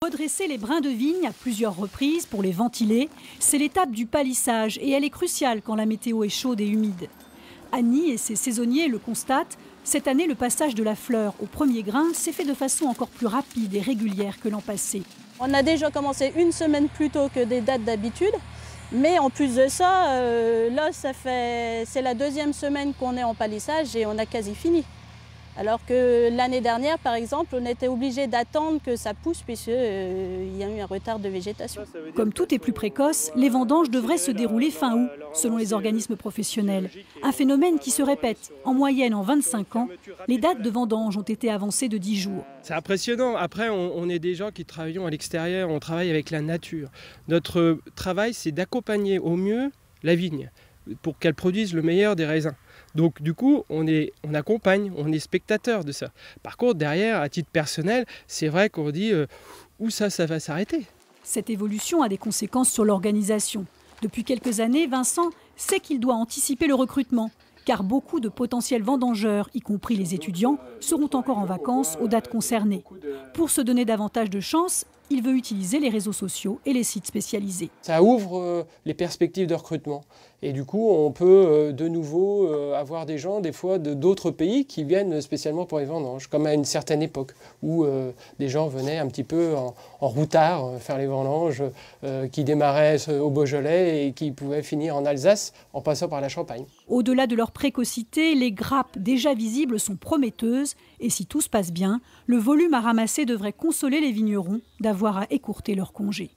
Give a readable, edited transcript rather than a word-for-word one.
Redresser les brins de vigne à plusieurs reprises pour les ventiler, c'est l'étape du palissage et elle est cruciale quand la météo est chaude et humide. Annie et ses saisonniers le constatent, cette année le passage de la fleur au premier grain s'est fait de façon encore plus rapide et régulière que l'an passé. On a déjà commencé une semaine plus tôt que des dates d'habitude, mais en plus de ça, là c'est la deuxième semaine qu'on est en palissage et on a quasi fini. Alors que l'année dernière, par exemple, on était obligé d'attendre que ça pousse puisqu'il y a eu un retard de végétation. Comme tout est plus précoce, les vendanges devraient se dérouler fin août, selon les organismes professionnels. Un phénomène qui se répète. En moyenne, en 25 ans, les dates de vendanges ont été avancées de 10 jours. C'est impressionnant. Après, on est des gens qui travaillons à l'extérieur, on travaille avec la nature. Notre travail, c'est d'accompagner au mieux la vigne pour qu'elle produise le meilleur des raisins. Donc du coup, on accompagne, on est spectateur de ça. Par contre, derrière, à titre personnel, c'est vrai qu'on dit où ça va s'arrêter. Cette évolution a des conséquences sur l'organisation. Depuis quelques années, Vincent sait qu'il doit anticiper le recrutement, car beaucoup de potentiels vendangeurs, y compris les étudiants, seront encore en vacances aux dates concernées. Pour se donner davantage de chance, il veut utiliser les réseaux sociaux et les sites spécialisés. Ça ouvre les perspectives de recrutement. Et du coup, on peut de nouveau avoir des gens, des fois, d'autres pays qui viennent spécialement pour les vendanges, comme à une certaine époque, où des gens venaient un petit peu en routard faire les vendanges, qui démarraient au Beaujolais et qui pouvaient finir en Alsace en passant par la Champagne. Au-delà de leur précocité, les grappes déjà visibles sont prometteuses et si tout se passe bien, le volume à ramasser devrait consoler les vignerons d'avoir à écourter leur congé.